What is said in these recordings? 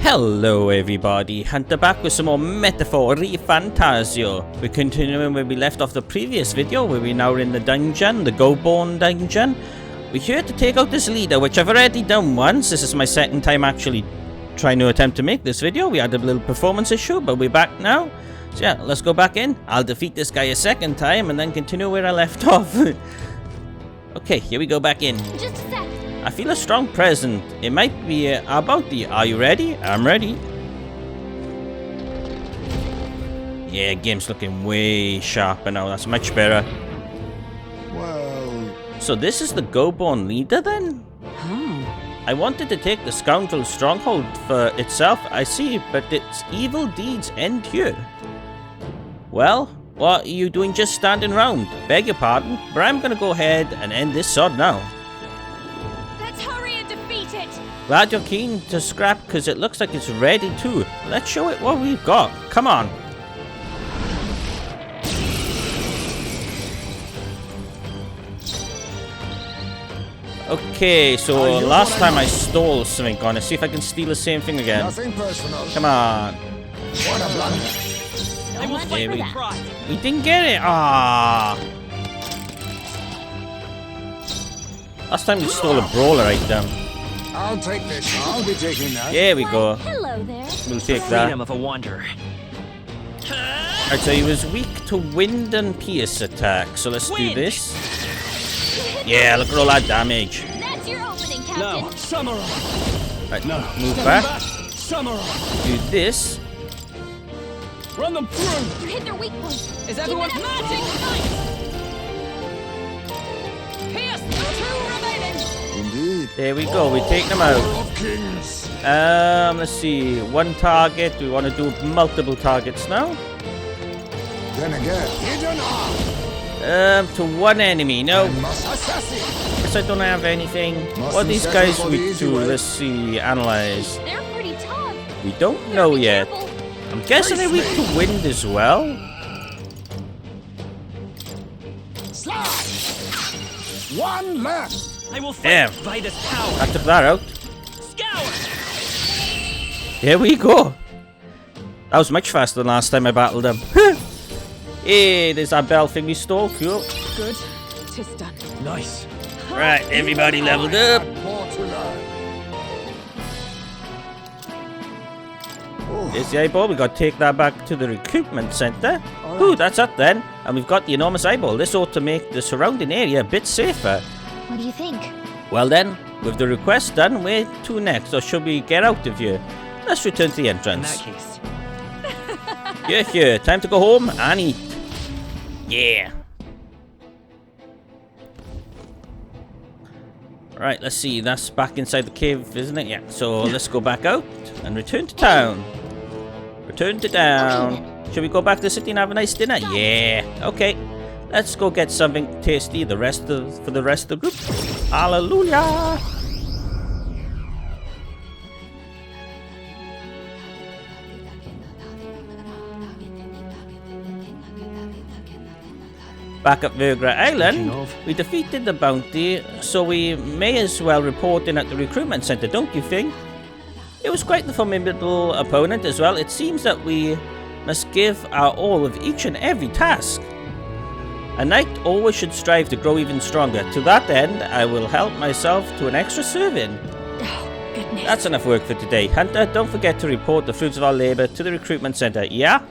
Hello everybody, Hunter back with some more metaphor ReFantazio. We're continuing where we left off the previous video, where we're now in the dungeon, the Goborn dungeon. We're here to take out this leader, which I've already done once. This is my second time actually trying to attempt to make this video. We had a little performance issue, but we're back now. So yeah, let's go back in. I'll defeat this guy a second time and then continue where I left off. Okay, here we go back in. Just a sec. I feel a strong presence. It might be about the... Are you ready? I'm ready. Yeah, game's looking way sharper now. That's much better. Well... So this is the Goborn leader then? I wanted to take the scoundrel's stronghold for itself, I see, but its evil deeds end here. Well, what are you doing just standing around? Beg your pardon, but I'm gonna go ahead and end this sod now. Glad you're keen to scrap, because it looks like it's ready too. Let's show it what we've got. Come on. Okay, so last time I stole something on it. See if I can steal the same thing again. Nothing personal. Come on. What a blunder. I will fight for that. We didn't get it. Ah. Last time we stole a brawler item. I'll take this. I'll be taking that. There we go. Hello there. We'll take that. Freedom of a wanderer. Alright, so he was weak to wind and pierce attack. So let's do this. Yeah, look at all that damage. That's your opening, Captain. No, samurai. Right, No, move stand back. Samurai. Do this. Run them through. You hit their weak point. Is everyone Keep it up. magic knight? Pierce the two remaining. Indeed. There we go. We take them out. Power of kings. Let's see. One target. We want to do multiple targets now. Then again, hidden arm. To one enemy. No. Assassin. Guess I don't have anything. Mustn't What are these settle guys for the weak easy to? way. Let's see. Analyze. They're pretty tough. We don't know Be yet. careful. I'm guessing they're weak to wind as well. Slash. One left. I will fight Damn. by this power. I took that out. Scour. Here we go. That was much faster than last time I battled him. Hey, there's that bell thing we stole. Cool. Good. Tis done. Nice. Right, everybody leveled up. More to learn. There's the eyeball. We got to take that back to the recruitment center. Ooh, that's it then. And we've got the enormous eyeball. This ought to make the surrounding area a bit safer. What do you think? Well then, with the request done, where to next? Or should we get out of here? Let's return to the In entrance. that case. Here. Time to go home and eat. Yeah. Right, let's see. That's back inside the cave, isn't it? Yeah. So let's go back out and return to town. Return to town. Should we go back to the city and have a nice dinner? Yeah. Okay. Let's go get something tasty. For the rest of the group. Hallelujah. Back at Vergra Island, we defeated the bounty, so we may as well report in at the recruitment center, don't you think? It was quite the formidable opponent as well. It seems that we must give our all with each and every task. A knight always should strive to grow even stronger. To that end, I will help myself to an extra serving. Oh, goodness. That's enough work for today. Hunter, don't forget to report the fruits of our labor to the recruitment center. Yeah?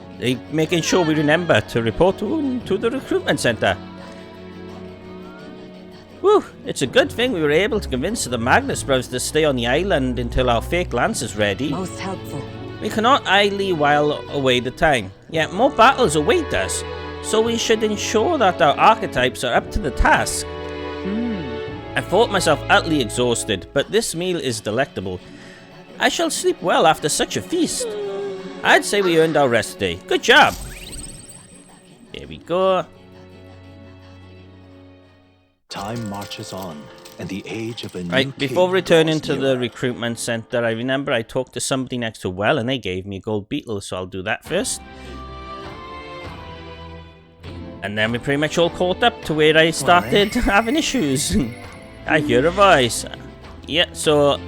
Making sure we remember to report to the recruitment center. Whew, it's a good thing we were able to convince the Magnus brothers to stay on the island until our fake lance is ready. Most helpful. We cannot idly while away the time. Yet more battles await us, so we should ensure that our archetypes are up to the task. I thought myself utterly exhausted, but this meal is delectable. I shall sleep well after such a feast. I'd say we earned our rest day. Good job. Here we go. Time marches on, and the age of a new Right, before king returning draws to the nearer. recruitment center, I remember I talked to somebody next to Well, and they gave me a gold beetle, so I'll do that first. And then we're pretty much all caught up to where I started having issues. I hear a voice. Yeah, so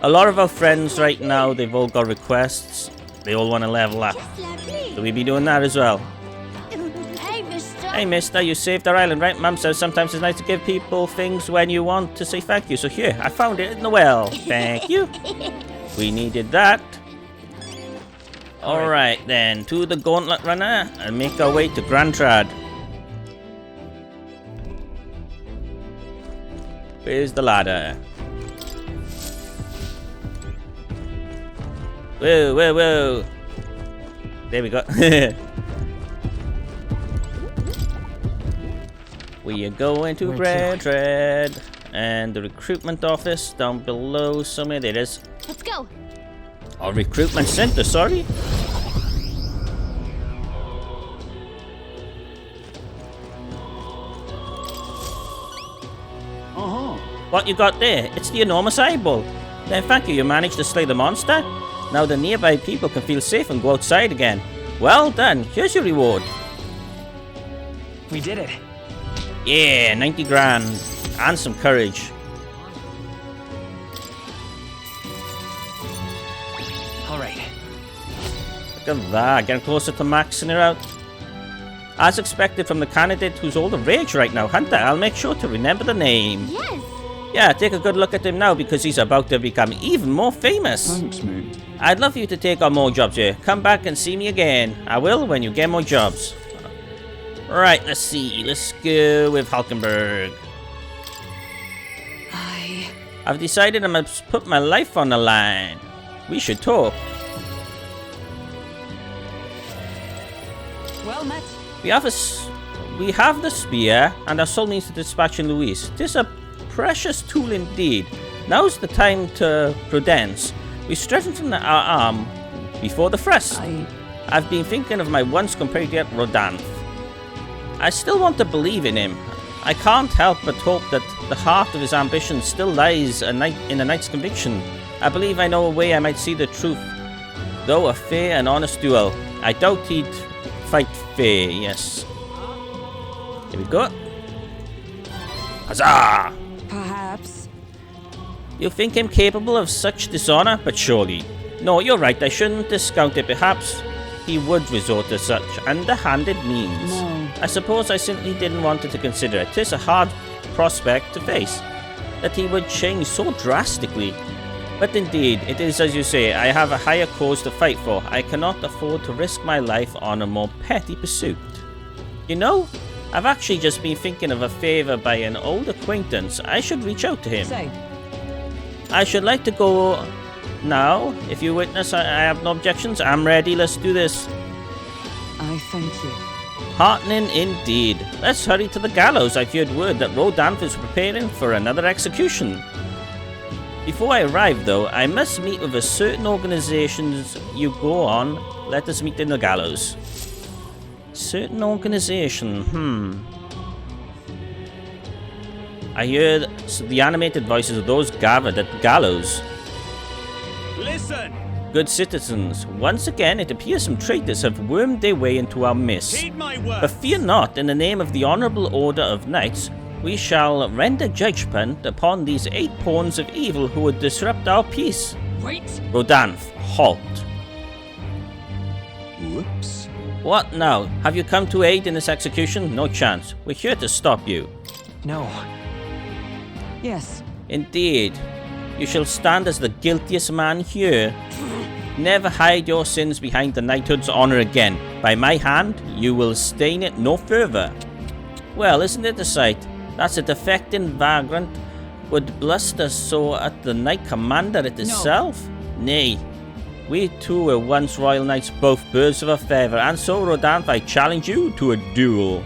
A lot of our friends right now, they've all got requests. They all want to level up. So we'll be doing that as well. Hey, mister. Hey mister, you saved our island, right? Mum says sometimes it's nice to give people things when you want to say thank you. So here, I found it in the well. Thank you. We needed that. Alright then, to the Gauntlet Runner and make our way to Grand Trad. Where's the ladder? Whoa, whoa, whoa. There we go. We are going to Grand Trad. And the recruitment office down below somewhere. There it is. Let's go. Oh, recruitment center, sorry. What you got there? It's the enormous eyeball. Then thank you managed to slay the monster. Now the nearby people can feel safe and go outside again. Well done, here's your reward. We did it. Yeah, 90 grand. And some courage. All right. Look at that, getting closer to maxing her out. As expected from the candidate who's all the rage right now, Hunter, I'll make sure to remember the name. Yes. Yeah, take a good look at him now because he's about to become even more famous. Thanks, mate. I'd love you to take on more jobs here. Come back and see me again. I will when you get more jobs. Right, let's see. Let's go with Hulkenberg. I've decided I must put my life on the line. We should talk. Well met. We have the spear, and our soul means to dispatching Luis. Tis a precious tool indeed. Now's the time to prudence. We strengthen our arm before the thrust. I've been thinking of my once compatriot Rodanthe. I still want to believe in him. I can't help but hope that the heart of his ambition still lies in a knight's conviction. I believe I know a way I might see the truth. Though a fair and honest duel. I doubt he'd fight fair, yes. Here we go. Huzzah! Perhaps. You think him capable of such dishonor? But surely. No, you're right, I shouldn't discount it. Perhaps he would resort to such underhanded means. No. I suppose I simply didn't want to consider it. 'Tis a hard prospect to face, that he would change so drastically. But indeed, it is as you say, I have a higher cause to fight for. I cannot afford to risk my life on a more petty pursuit. You know, I've actually just been thinking of a favor by an old acquaintance. I should reach out to him. Say. I should like to go now. If you witness, I have no objections. I'm ready. Let's do this. I thank you. Heartening indeed. Let's hurry to the gallows. I've heard word that Rodanthe is preparing for another execution. Before I arrive, though, I must meet with a certain organizations you go on. Let us meet in the gallows. Certain organization, I heard the animated voices of those gathered at the gallows. Listen! Good citizens, once again it appears some traitors have wormed their way into our midst. Heed my word! But fear not, in the name of the Honourable Order of Knights, we shall render judgment upon these 8 pawns of evil who would disrupt our peace. Wait! Rodanthe, halt. Whoops. What now? Have you come to aid in this execution? No chance. We're here to stop you. No. Yes. Indeed. You shall stand as the guiltiest man here. Never hide your sins behind the knighthood's honor again. By my hand, you will stain it no further. Well, isn't it a sight? That's a defecting vagrant would bluster so at the knight commander itself? Nay. We too were once royal knights, both birds of a feather, and so, Rodanthe, I challenge you to a duel.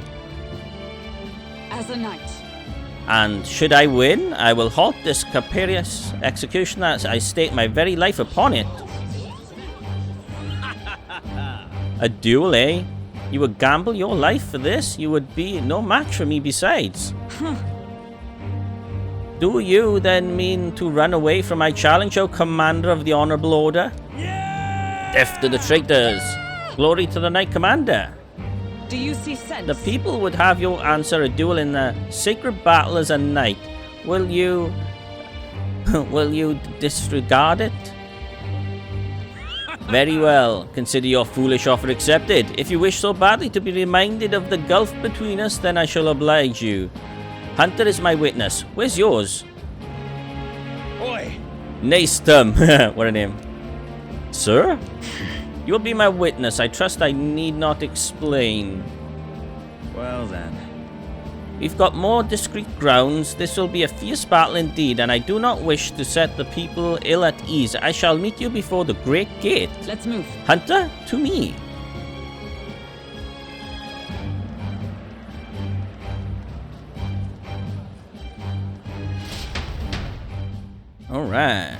As a knight. And should I win, I will halt this capricious execution as I stake my very life upon it. A duel, eh? You would gamble your life for this? You would be no match for me besides. Do you then mean to run away from my challenge, O Commander of the Honourable Order? Death to the traitors! Glory to the Knight Commander! Do you see sense? The people would have you answer a duel in a sacred battle as a knight. Will you Will you disregard it? Very well. Consider your foolish offer accepted. If you wish so badly to be reminded of the gulf between us, then I shall oblige you. Hunter is my witness. Where's yours? Oi! Nastum. What a name. Sir? You will be my witness. I trust I need not explain. Well then. We've got more discreet grounds. This will be a fierce battle indeed, and I do not wish to set the people ill at ease. I shall meet you before the great gate. Let's move. Hunter, to me. Alright.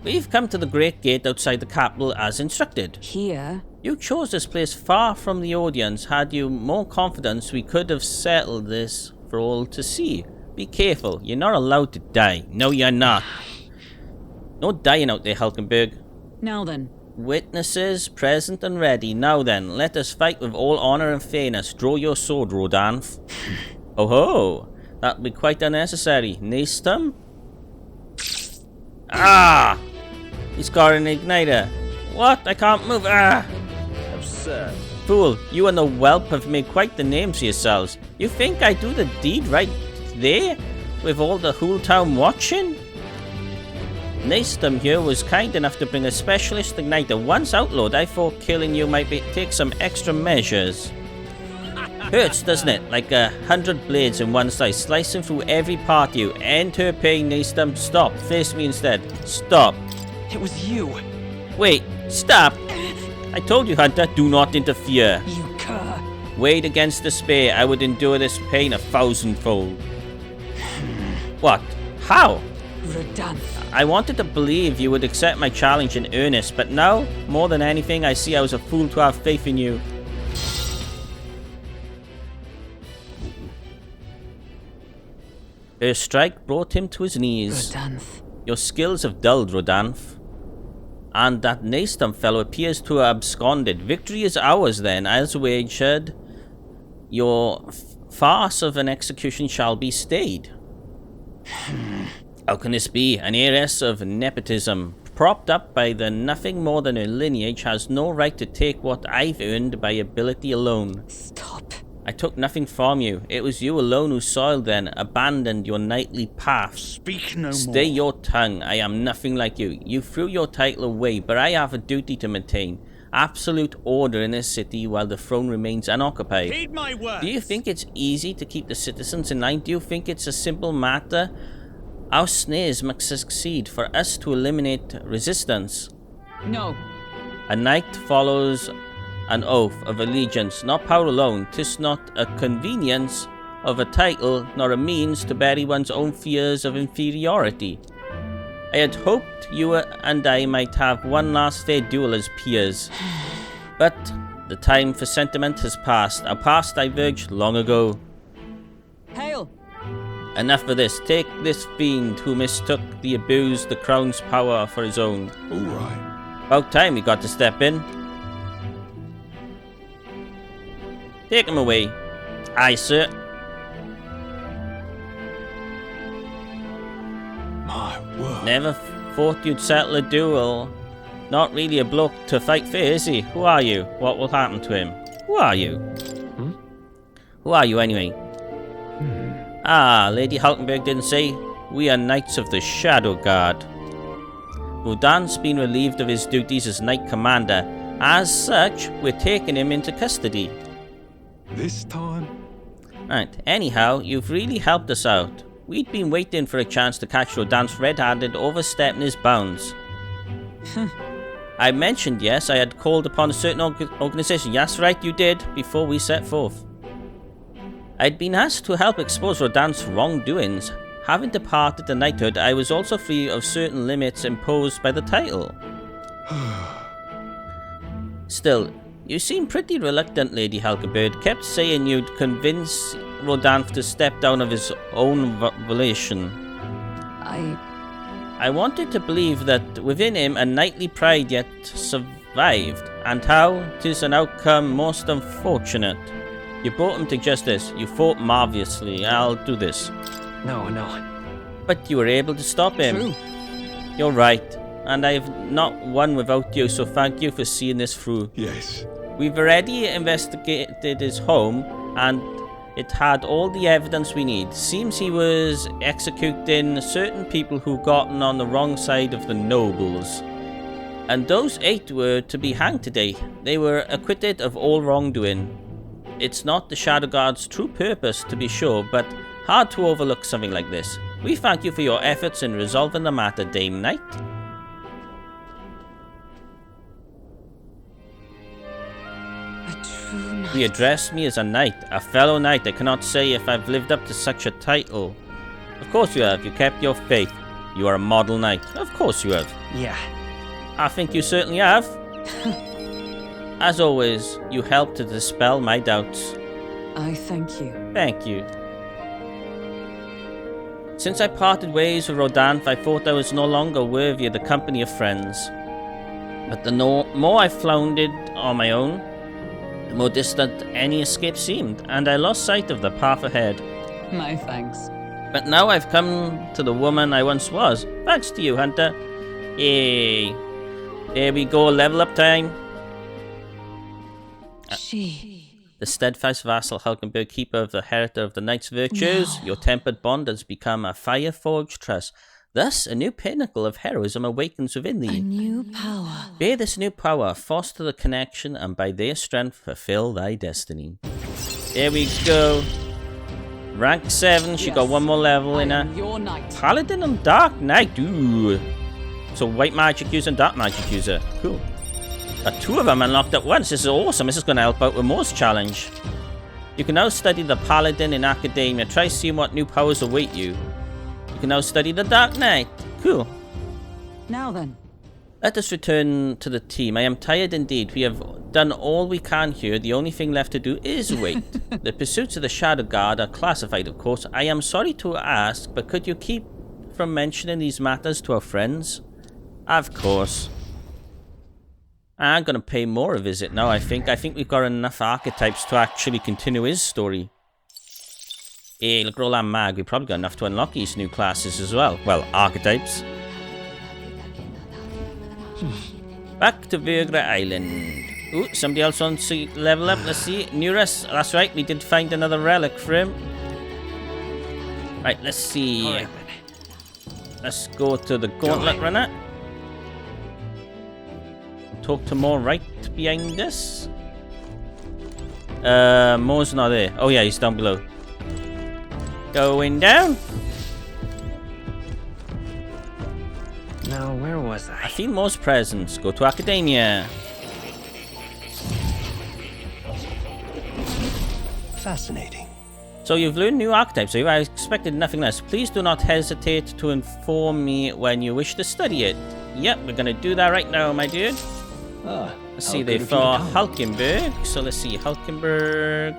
We've come to the great gate outside the capital as instructed. Here? You chose this place far from the audience. Had you more confidence, we could have settled this for all to see. Be careful, you're not allowed to die. No, you're not. No dying out there, Hulkenberg. Now then. Witnesses present and ready. Now then, let us fight with all honor and fairness. Draw your sword, Rodanf. Oh ho! That'll be quite unnecessary. Nastum? Ah! He's got an igniter. What? I can't move. Ah! Absurd. Fool, you and the whelp have made quite the names for yourselves. You think I do the deed right there? With all the whole town watching? Nastum here was kind enough to bring a specialist igniter. Once outlawed, I thought killing you might take some extra measures. Hurts, doesn't it? Like 100 blades in one slice, slicing through every part of you. End her pain, Nastum. Stop. Face me instead. Stop. It was you. Wait. Stop. I told you, Hunter, do not interfere. You cur. Weighed against despair, I would endure this pain 1,000-fold. What? How? Rodanf. I wanted to believe you would accept my challenge in earnest, but now, more than anything, I see I was a fool to have faith in you. Her strike brought him to his knees. Rodanf. Your skills have dulled, Rodanf. And that Nastum fellow appears to have absconded. Victory is ours then, as wagered. Your farce of an execution shall be stayed. How can this be? An heiress of nepotism, propped up by the nothing more than her lineage, has no right to take what I've earned by ability alone. Stop. I took nothing from you. It was you alone who soiled then, abandoned your knightly path. Speak no more. Stay your tongue. I am nothing like you. You threw your title away, but I have a duty to maintain. Absolute order in this city while the throne remains unoccupied. Heed my words. Do you think it's easy to keep the citizens in line? Do you think it's a simple matter? Our snares must succeed for us to eliminate resistance. No. A knight follows an oath of allegiance, not power alone. 'Tis not a convenience of a title, nor a means to bury one's own fears of inferiority. I had hoped you and I might have one last fair duel as peers. But the time for sentiment has passed. Our paths diverged long ago. Hail. Enough of this. Take this fiend who mistook the abused the crown's power for his own. All right. About time he got to step in. Take him away. Aye, sir. My word. Never thought you'd settle a duel. Not really a bloke to fight fair, is he? Who are you? What will happen to him? Who are you? Who are you, anyway? Ah, Lady Hulkenberg didn't say. We are Knights of the Shadow Guard. Rodan's been relieved of his duties as Knight Commander. As such, we're taking him into custody. This time? Right, anyhow, you've really helped us out. We'd been waiting for a chance to catch Rodan's red-handed overstepping his bounds. I mentioned, yes, I had called upon a certain organization. Yes, right, you did, before we set forth. I'd been asked to help expose Rodan's wrongdoings. Having departed the knighthood, I was also free of certain limits imposed by the title. Still, you seem pretty reluctant, Lady Hulkenberg. Kept saying you'd convince Rodan to step down of his own volition. I wanted to believe that within him a knightly pride yet survived, and how 'tis an outcome most unfortunate. You brought him to justice. You fought marvelously. I'll do this. No. But you were able to stop him. True. You're right. And I've not won without you, so thank you for seeing this through. Yes. We've already investigated his home, and it had all the evidence we need. Seems he was executing certain people who gotten on the wrong side of the nobles. And those 8 were to be hanged today. They were acquitted of all wrongdoing. It's not the Shadow Guard's true purpose, to be sure, but hard to overlook something like this. We thank you for your efforts in resolving the matter, Dame Knight. A true knight. You address me as a knight, a fellow knight. I cannot say if I've lived up to such a title. Of course you have. You kept your faith. You are a model knight. Of course you have. Yeah. I think you certainly have. As always, you helped to dispel my doubts. I thank you. Thank you. Since I parted ways with Rodanthe, I thought I was no longer worthy of the company of friends. But the more I floundered on my own, the more distant any escape seemed, and I lost sight of the path ahead. My thanks. But now I've come to the woman I once was, thanks to you, Hunter. Yay. There we go, level up time. She. The steadfast vassal Hulkenberg, keeper of the heritage of the knight's virtues, No. your tempered bond has become a fire-forged trust. Thus, a new pinnacle of heroism awakens within A thee. new power. Bear this new power, foster the connection, and by their strength fulfill thy destiny. There we go. Rank 7, she got Yes. one more level I in her. am your knight. Paladin and Dark Knight, ooh. So white magic user and dark magic user, cool. 2 of them unlocked at once, this is awesome, this is going to help out with Moore's challenge. You can now study the Paladin in Academia, try seeing what new powers await you. You can now study the Dark Knight, cool. Now then. Let us return to the team. I am tired indeed. We have done all we can here. The only thing left to do is wait. The pursuits of the Shadow Guard are classified, of course. I am sorry to ask, but could you keep from mentioning these matters to our friends? Of course. I'm going to pay more a visit now, I think. I think we've got enough archetypes to actually continue his story. Hey, look at all that mag. We've probably got enough to unlock these new classes as well. Well, archetypes. Back to Virgra Island. Ooh, somebody else wants to level up. Let's see. Neurus. That's right, we did find another relic for him. Right, let's see. All right, Let's go to the Gauntlet Runner. Talk to Moore right behind us. Moore's not there. Oh yeah, he's down below. Going down. Now, where was I I? feel Moore's presence. Go to Academia. Fascinating. So you've learned new archetypes, so I expected nothing less. Please do not hesitate to inform me when you wish to study it. Yep, we're gonna do that right now, my dude. Ah, Let's see, they for Hulkenberg. So let's see, Hulkenberg.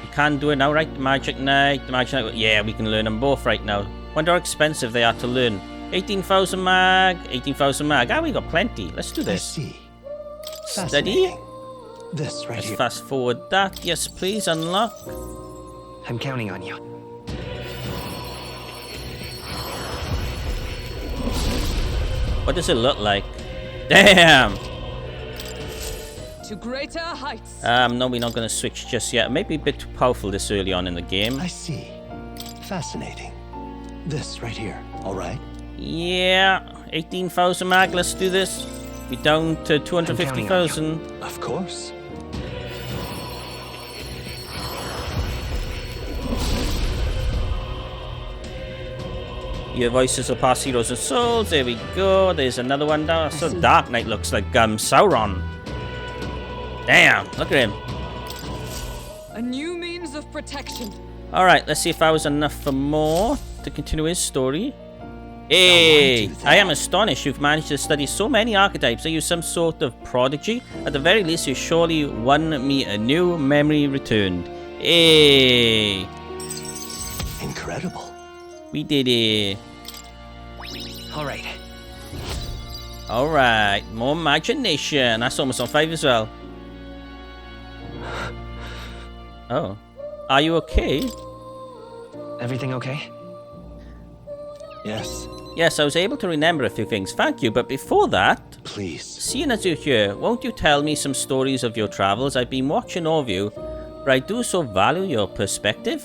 We can do it now, right? Magic Knight, Magic Knight. Yeah, we can learn them both right now. Wonder how expensive they are to learn. 18,000 mag, 18,000 mag. Ah, we got plenty. Let's do I this. see. Study. Fascinating. This right Let's here. fast forward that. Yes, please unlock. I'm counting on you. What does it look like? Damn! To greater heights. No, we're not going to switch just yet. Maybe a bit too powerful this early on in the game. I see. Fascinating. This right here. All right. Yeah, 18,000 mag. Let's do this. We're down to 250,000. Of course. Your voices are past heroes and souls. There we go. There's another one down. So Dark Knight looks like Sauron. Damn, look at him. A new means of protection. Alright, let's see if I was enough for more to continue his story. Hey, I am astonished you've managed to study so many archetypes. Are you some sort of prodigy? At the very least, you surely won me a new memory returned. Hey, Incredible. we did it. All right. Alright, more imagination. That's almost on 5 as well. Oh. Are you okay? Everything okay? Yes, Yes, I was able to remember a few things. Thank you, but before that, please. seeing as you're here, won't you tell me some stories of your travels? I've been watching all of you, but I do so value your perspective.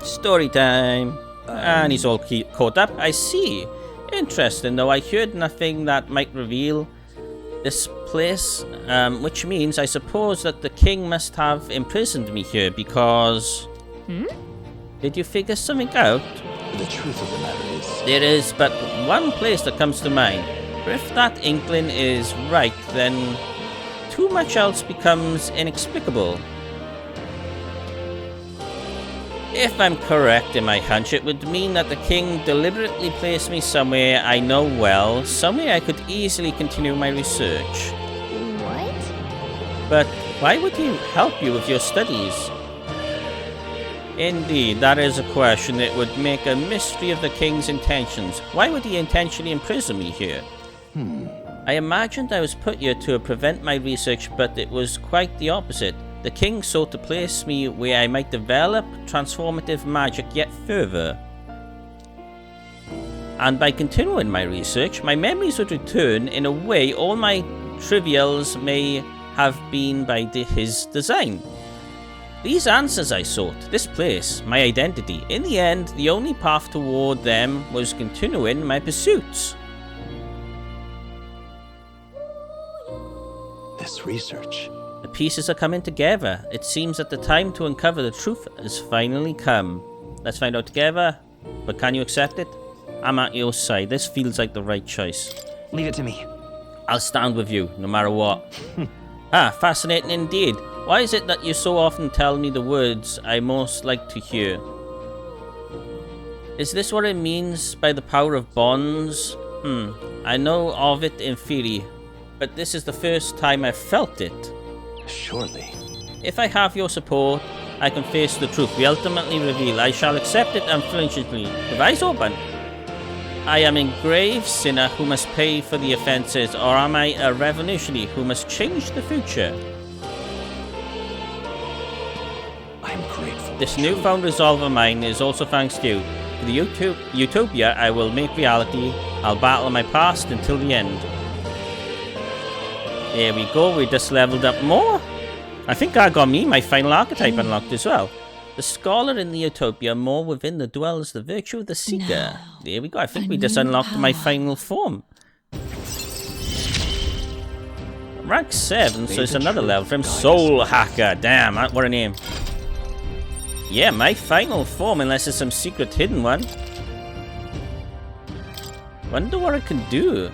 Story time. And he's all caught up. I see. Interesting, though. I heard nothing that might reveal this place, which means I suppose that the king must have imprisoned me here because... Did you figure something out? The truth of the matter is, There is but one place that comes to mind. For if that inkling is right, then too much else becomes inexplicable. If I'm correct in my hunch, it would mean that the king deliberately placed me somewhere I know well, somewhere I could easily continue my research. What? But why would he help you with your studies? Indeed, that is a question that would make a mystery of the king's intentions. Why would he intentionally imprison me here? I imagined I was put here to prevent my research, but it was quite the opposite. The king sought to place me where I might develop transformative magic yet further. And by continuing my research, my memories would return in a way all my trivials may have been by his design. These answers I sought, this place, my identity. In the end, the only path toward them was continuing my pursuits. this research. The pieces are coming together. It seems that the time to uncover the truth has finally come. Let's find out together. But can you accept it? I'm at your side. This feels like the right choice. Leave it to me. I'll stand with you, no matter what. Fascinating indeed. Why is it that you so often tell me the words I most like to hear? Is this what it means by the power of bonds? I know of it in theory, but this is the first time I've felt it. Surely. If I have your support, I can face the truth we ultimately reveal. I shall accept it unflinchingly, with eyes open. I am a grave sinner who must pay for the offences, or am I a revolutionary who must change the future? I'm grateful. This newfound resolve of mine is also thanks to you. For the utopia I will make reality, I'll battle my past until the end. There we go, we just leveled up more. I think I got my final archetype unlocked as well. The scholar in the utopia, more within the dwells the virtue of the seeker. There we go, I think we just unlocked my final form. Rank 7, so it's another level from Soul Hacker. Damn, what a name. Yeah, my final form, unless it's some secret hidden one. Wonder what I can do.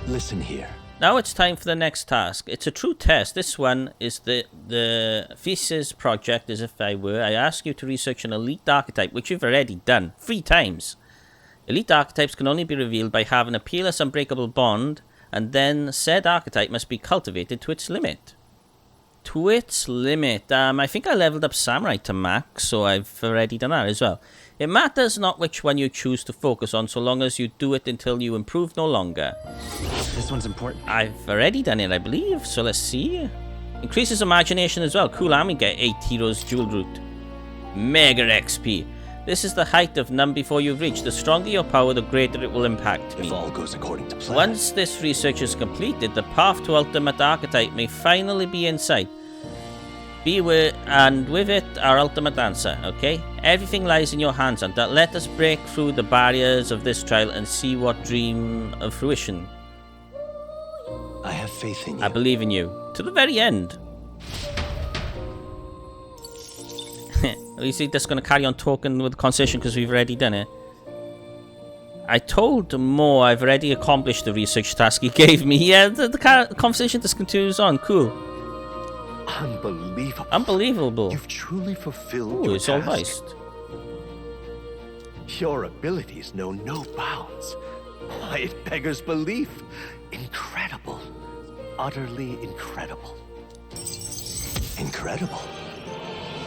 Listen here. Now it's time for the next task. It's a true test. This one is the thesis project, as if I were. I ask you to research an elite archetype, which you've already done 3 times. Elite archetypes can only be revealed by having a peerless unbreakable bond, and then said archetype must be cultivated to its limit. To its limit. I think I leveled up Samurai to max, so I've already done that as well. It matters not which one you choose to focus on, so long as you do it until you improve no longer. This one's important. I've already done it, I believe, so let's see. Increases imagination as well. Cool, and we get 8 heroes dual route. Mega XP. This is the height of none before you've reached. The stronger your power, the greater it will impact me. If all goes according to plan. Once this research is completed, the path to ultimate archetype may finally be in sight. And with it, our ultimate answer, okay? Everything lies in your hands, and that let us break through the barriers of this trial and see what dream of fruition. I have faith in you. I believe in you. To the very end. Is he just going to carry on talking with the conversation because we've already done it? I told Mo I've already accomplished the research task he gave me. Yeah, the conversation just continues on. Cool. Unbelievable. Unbelievable. You've truly fulfilled Ooh, your it's all task. heist. Your abilities know no bounds. Why, it beggars belief. Incredible. Utterly incredible. Incredible.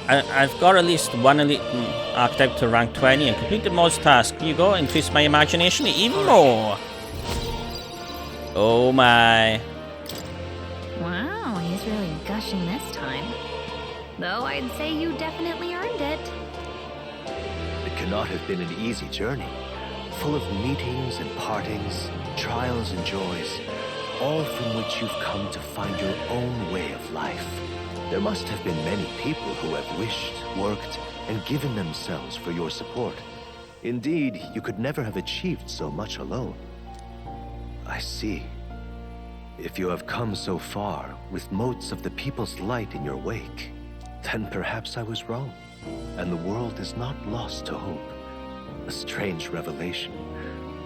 I've got at least one elite archetype to rank 20 and completed Mo's task. Here you go, increase my imagination even more. Oh my. Wow, he's really gushing this time. Though I'd say you definitely earned it. cannot have been an easy journey, full of meetings and partings, trials and joys, all from which you've come to find your own way of life. There must have been many people who have wished, worked, and given themselves for your support. Indeed, you could never have achieved so much alone. I see. If you have come so far with motes of the people's light in your wake, then perhaps I was wrong, and the world is not lost to hope. A strange revelation,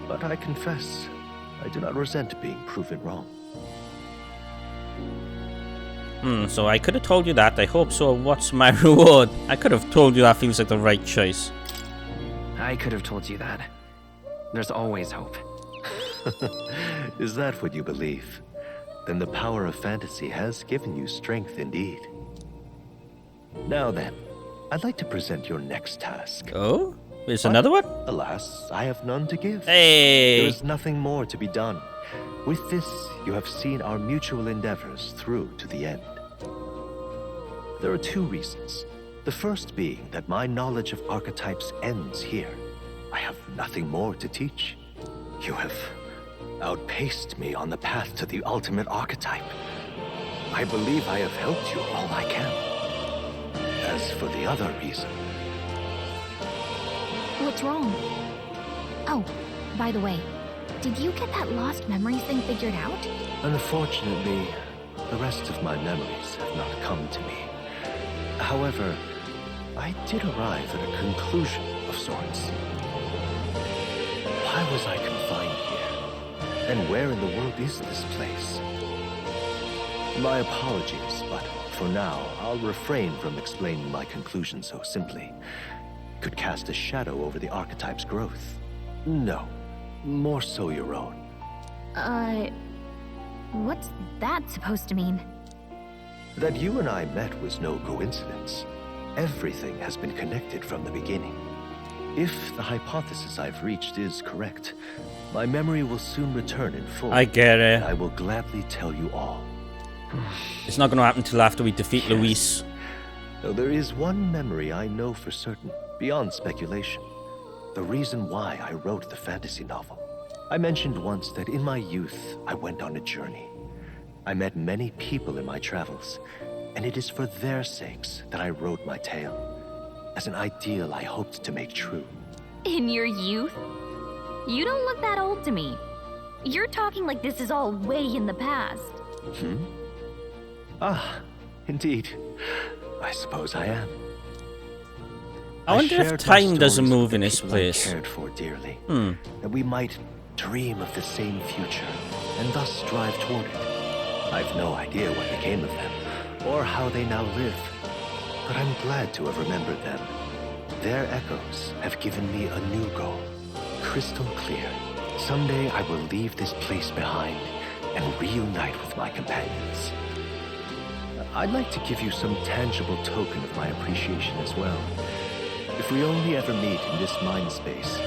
but I confess, I do not resent being proven wrong. So I could have told you that. I hope so. What's my reward? I could have told you that feels like the right choice. I could have told you that. There's always hope. Is that what you believe? Then the power of fantasy has given you strength indeed. Now then, I'd like to present your next task. Oh? There's But, another one? Alas, I have none to give. Hey! There is nothing more to be done. With this, you have seen our mutual endeavors through to the end. There are two reasons. The first being that my knowledge of archetypes ends here. I have nothing more to teach. You have outpaced me on the path to the ultimate archetype. I believe I have helped you all I can. As for the other reason, What's wrong? Oh, by the way, did you get that lost memories thing figured out? unfortunately, the rest of my memories have not come to me. However, I did arrive at a conclusion of sorts. Why was I confined here? And where in the world is this place? My apologies, but for now, I'll refrain from explaining my conclusion so simply. Could cast a shadow over the archetype's growth. No, more so your own. What's that supposed to mean? That you and I met was no coincidence. Everything has been connected from the beginning. If the hypothesis I've reached is correct, my memory will soon return in full. I get it. And I will gladly tell you all. It's not going to happen till after we defeat Luis. Though there is one memory I know for certain, beyond speculation. The reason why I wrote the fantasy novel. I mentioned once that in my youth, I went on a journey. I met many people in my travels, and it is for their sakes that I wrote my tale, as an ideal I hoped to make true. In your youth? You don't look that old to me. You're talking like this is all way in the past. Ah, indeed. I suppose I am. I wonder if shared my time doesn't stories move with in the this people I place. cared for dearly, that we might dream of the same future, and thus strive toward it. I've no idea what became of them, or how they now live, but I'm glad to have remembered them. Their echoes have given me a new goal, crystal clear. Someday I will leave this place behind and reunite with my companions. I'd like to give you some tangible token of my appreciation as well. If we only ever meet in this mind space,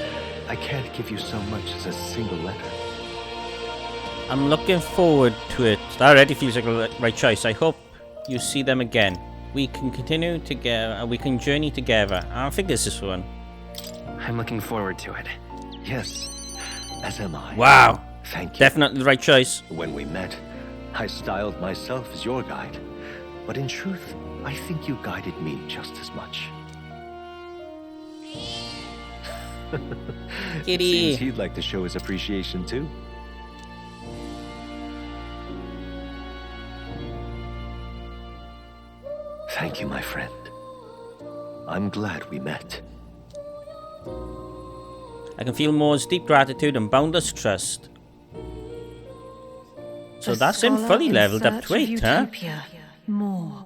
I can't give you so much as a single letter. I'm looking forward to it. That already feels like a right choice. I hope you see them again. We can continue together. We can journey together. I think this is one. I'm looking forward to it. Yes, as am I. Wow. Thank you. Definitely the right choice. When we met, I styled myself as your guide. But in truth, I think you guided me just as much. Kitty. Seems he'd like to show his appreciation too. Thank you, my friend. I'm glad we met. I can feel Moore's deep gratitude and boundless trust. So that's him fully leveled up to 8, huh? More,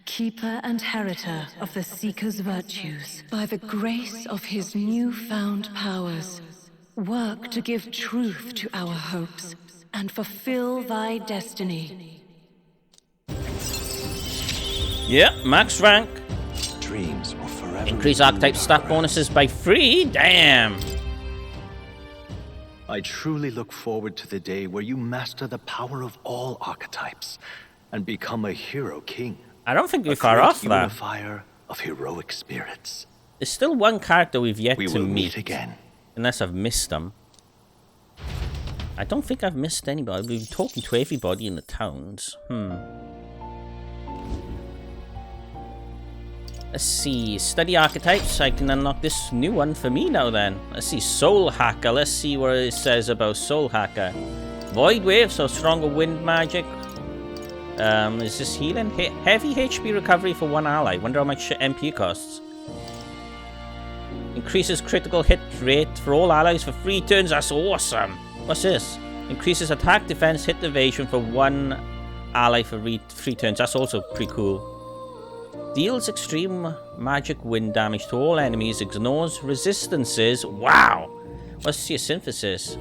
keeper and heriter of the Seeker's virtues. By the grace of his newfound powers, work to give truth to our hopes and fulfill thy destiny. Yeah, max rank. Dreams will forever Increase be archetype stat our bonuses by 3. Damn. I truly look forward to the day where you master the power of all archetypes and become a hero king. I don't think we're A far great off that. unifier of heroic spirits. There's still one character we've yet We to will meet. meet again. Unless I've missed them. I don't think I've missed anybody. We've been talking to everybody in the towns. Let's see. Study archetypes. I can unlock this new one for me now then. Let's see. Soul Hacker. Let's see what it says about Soul Hacker. Void Wave, so stronger wind magic. Is this healing? Heavy HP recovery for one ally. Wonder how much MP it costs. Increases critical hit rate for all allies for 3 turns. That's awesome. What's this? Increases attack, defense, hit evasion for one ally for 3 turns. That's also pretty cool. Deals extreme magic wind damage to all enemies. Ignores resistances. Wow. What's your synthesis?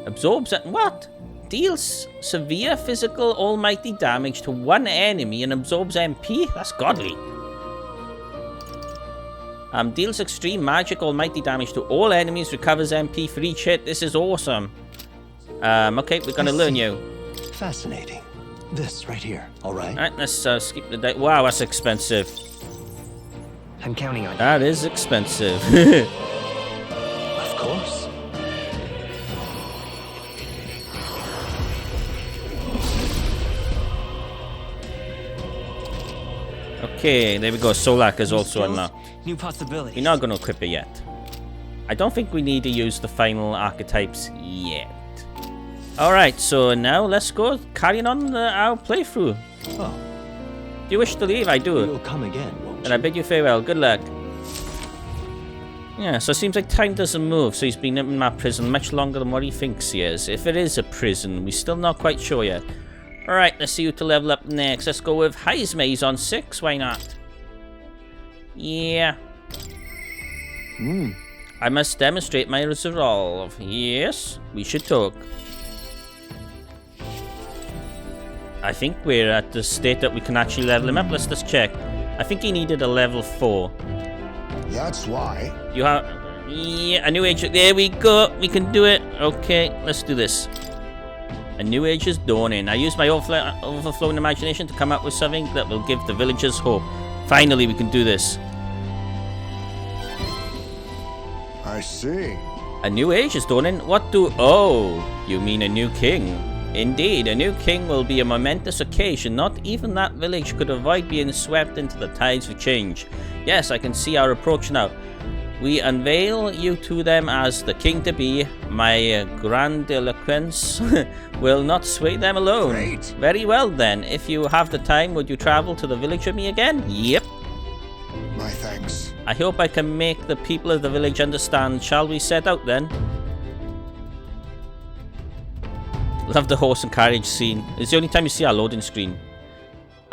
Absorbs... What? Deals severe physical almighty damage to one enemy and absorbs MP? That's godly. Deals extreme magic almighty damage to all enemies, recovers MP for each hit. This is awesome. Okay, we're gonna learn you. Fascinating. This right here, alright? Alright, let's skip the day. Wow, that's expensive. I'm counting on you. That is expensive. Of course. Okay, there we go. Solak is also unlocked. New possibilities. We're not gonna equip it yet. I don't think we need to use the final archetypes yet. Alright, so now let's go carrying on our playthrough. Oh, Do you wish to leave? I do. you'll come again, won't And you? I bid you farewell. Good luck. Yeah, so it seems like time doesn't move, so he's been in that prison much longer than what he thinks he is. If it is a prison, we're still not quite sure yet. Alright, let's see who to level up next. Let's go with Heismaze on 6, why not? Yeah. I must demonstrate my resolve. Yes, we should talk. I think we're at the state that we can actually level him up. Let's just check. I think he needed a level 4. That's why. You have... Yeah, a new age... There we go. We can do it. Okay, let's do this. A new age is dawning. I use my overflowing imagination to come up with something that will give the villagers hope. Finally, we can do this. I see. A new age is dawning? What do... Oh, you mean a new king? Indeed, a new king will be a momentous occasion. Not even that village could avoid being swept into the tides of change. Yes, I can see our approach now. We unveil you to them as the king-to-be. My grandiloquence will not sway them alone. Great. Very well then. If you have the time, would you travel to the village with me again? Yep. My thanks. I hope I can make the people of the village understand. Shall we set out then? Love the horse and carriage scene. It's the only time you see our loading screen.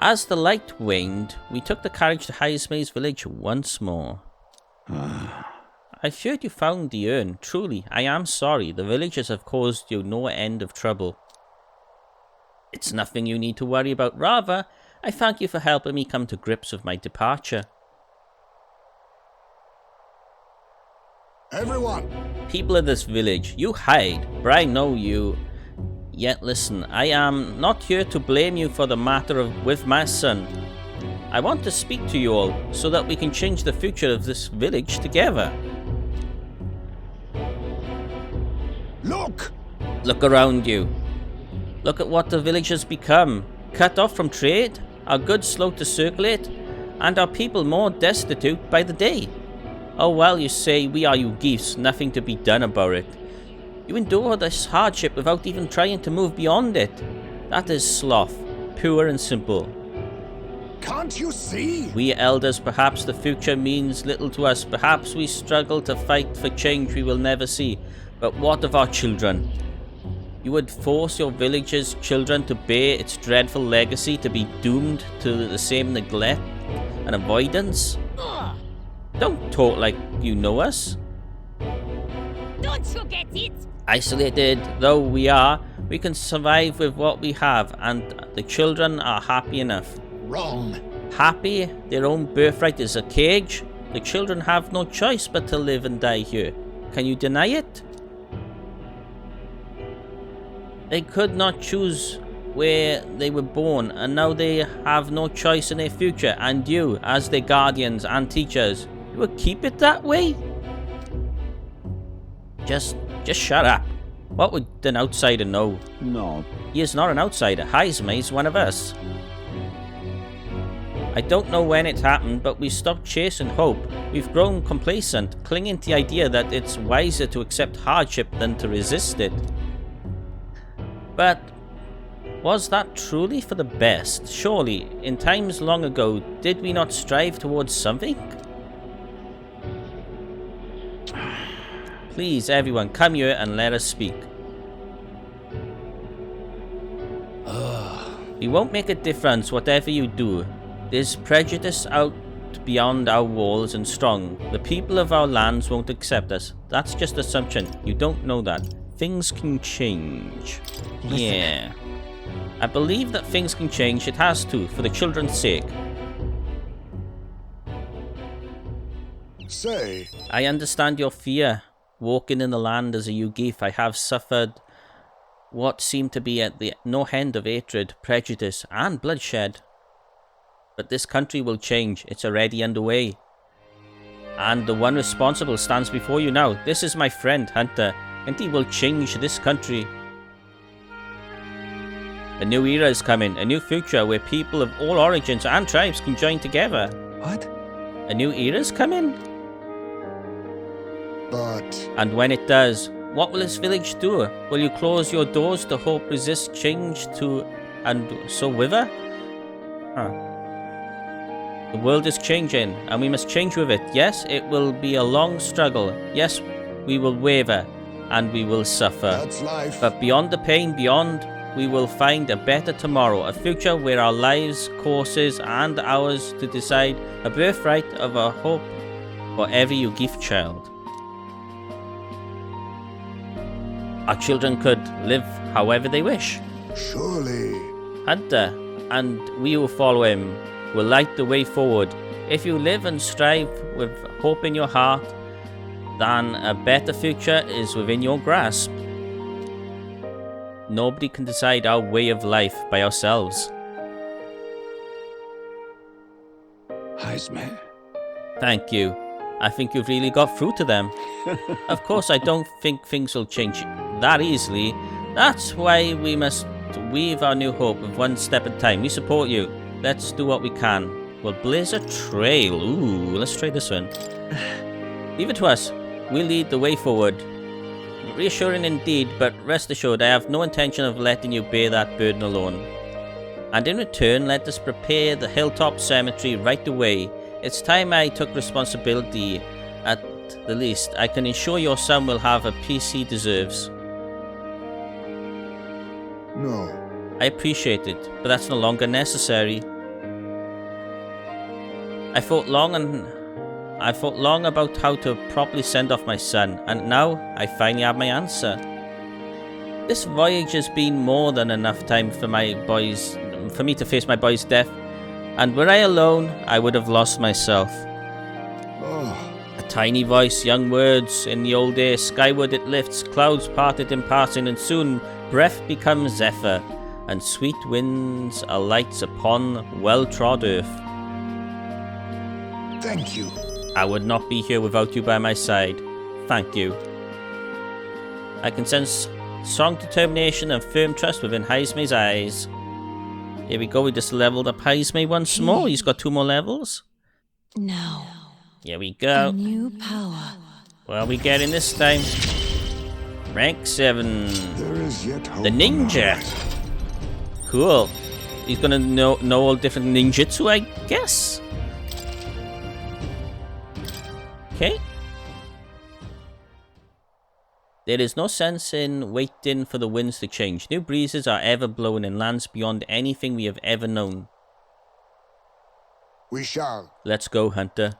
As the light waned, we took the carriage to Heismaze village once more. I feared you found the urn. Truly, I am sorry. The villagers have caused you no end of trouble. It's nothing you need to worry about. Rather, I thank you for helping me come to grips with my departure. Everyone, People of this village, you hide, for I know you. Yet listen, I am not here to blame you for the matter with my son. I want to speak to you all, so that we can change the future of this village together. look! Look around you. Look at what the village has become. Cut off from trade, our goods slow to circulate, and our people more destitute by the day. Oh well, you say, we are you geese, nothing to be done about it. You endure this hardship without even trying to move beyond it. That is sloth, pure and simple. Can't you see? We elders, perhaps the future means little to us. Perhaps we struggle to fight for change we will never see. But what of our children? You would force your village's children to bear its dreadful legacy, to be doomed to the same neglect and avoidance? Don't talk like you know us. Don't you get it? Isolated though we are, we can survive with what we have, and the children are happy enough. Wrong. Happy? Their own birthright is a cage? The children have no choice but to live and die here. Can you deny it? They could not choose where they were born, and now they have no choice in their future, and you, as their guardians and teachers, You would keep it that way? Just shut up. What would an outsider know? No. He is not an outsider. Heisme is one of us. I don't know when it happened, but we stopped chasing hope. We've grown complacent, clinging to the idea that it's wiser to accept hardship than to resist it. But was that truly for the best? Surely, in times long ago, did we not strive towards something? Please, everyone, come here and let us speak. We won't make a difference whatever you do. There's prejudice out beyond our walls and strong. The people of our lands won't accept us. That's just assumption. You don't know that. Things can change. Yeah. I believe that things can change. It has to, for the children's sake. Say, I understand your fear. Walking in the land as a Yugif, I have suffered what seemed to be at the no end of hatred, prejudice, and bloodshed. But this country will change. It's already underway. And the one responsible stands before you now. This is my friend, Hunter, and he will change this country. A new era is coming, a new future where people of all origins and tribes can join together. what? A new era is coming? But And when it does, what will this village do? Will you close your doors to hope resist change to and so wither? The world is changing, and we must change with it. Yes, it will be a long struggle. Yes, we will waver, and we will suffer. that's life. But beyond the pain, beyond, we will find a better tomorrow, a future where our lives, courses, and ours to decide, a birthright of a hope for every Yugif child. Our children could live however they wish. Surely. Hunter, and we who follow him, will light the way forward. If you live and strive with hope in your heart, then a better future is within your grasp. Nobody can decide our way of life by ourselves. Heisme. Thank you. I think you've really got through to them. Of course, I don't think things will change that easily. That's why we must weave our new hope with one step at a time. We support you. Let's do what we can. We'll blaze a trail. Ooh, let's try this one. Leave it to us. We'll lead the way forward. Reassuring indeed, but rest assured I have no intention of letting you bear that burden alone. And in return, let us prepare the hilltop cemetery right away. It's time I took responsibility. At the least, I can ensure your son will have a peace he deserves. No. I appreciate it, but that's no longer necessary. I thought long about how to properly send off my son, and now I finally have my answer. This voyage has been more than enough time for me to face my boy's death, and were I alone, I would have lost myself. Oh, A tiny voice, young words, in the old air, skyward it lifts, clouds parted in passing, and soon breath becomes zephyr, and sweet winds alights upon well-trod earth. thank you. I would not be here without you by my side. Thank you. I can sense strong determination and firm trust within Heisme's eyes. Here we go, we just leveled up Heisme once more. He's got 2 more levels. Now, Here we a go. new power. What are we getting this time? Rank 7. There is yet hope. The ninja. on the horizon. Cool. He's gonna know all different ninjutsu, I guess. Okay. There is no sense in waiting for the winds to change. New breezes are ever blowing in lands beyond anything we have ever known. We shall. Let's go, Hunter.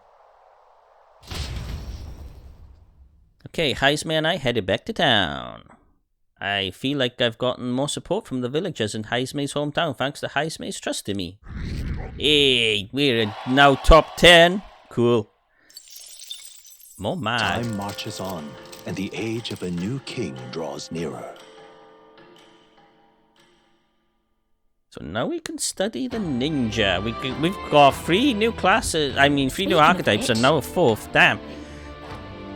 Okay, Heisme and I headed back to town. I feel like I've gotten more support from the villagers in Heisme's hometown thanks to Heisme's trust in me. Hey, we're now top 10. Cool. More mad. Time marches on, and the age of a new king draws nearer. So now we can study the ninja. We've got 3 new classes. I mean, 3 new archetypes and now a 4th. Damn.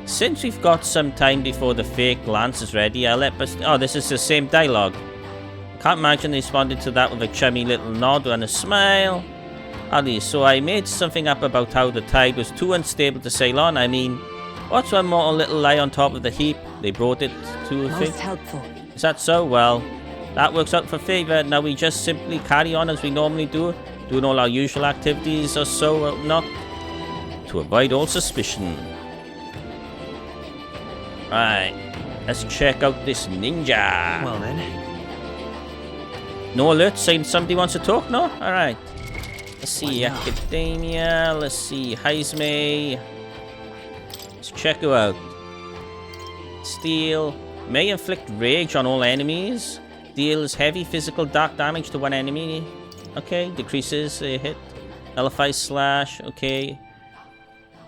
Since we've got some time before the fake lance is ready, I'll let us... Oh, this is the same dialogue. Can't imagine they responded to that with a chummy little nod and a smile. Ali, so I made something up about how the tide was too unstable to sail on. I mean, what's one more little lie on top of the heap? They brought it to a thing. Most helpful. Is that so? Well, that works out for favor. Now we just simply carry on as we normally do, doing all our usual activities or so, not to avoid all suspicion. Right, let's check out this ninja. Well then. No alert saying somebody wants to talk? No? Alright. Let's see, Academia. Let's see, Heisme. Let's check her out. Steel. May inflict rage on all enemies. Deals heavy physical dark damage to one enemy. Okay, decreases a hit. Nullifies slash. Okay.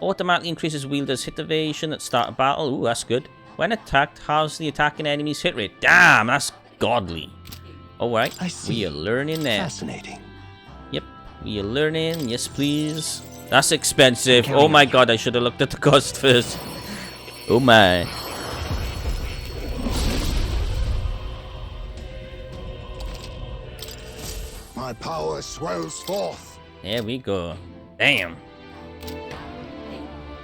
Automatically increases wielder's hit evasion at start of battle. Ooh, that's good. When attacked, halves the attacking enemy's hit rate. Damn, that's godly. Alright, I see. we are learning there. Fascinating. Yep, we are learning. Yes, please. That's expensive. Oh my god, I should have looked at the cost first. Oh my. My power swells forth. There we go. Damn.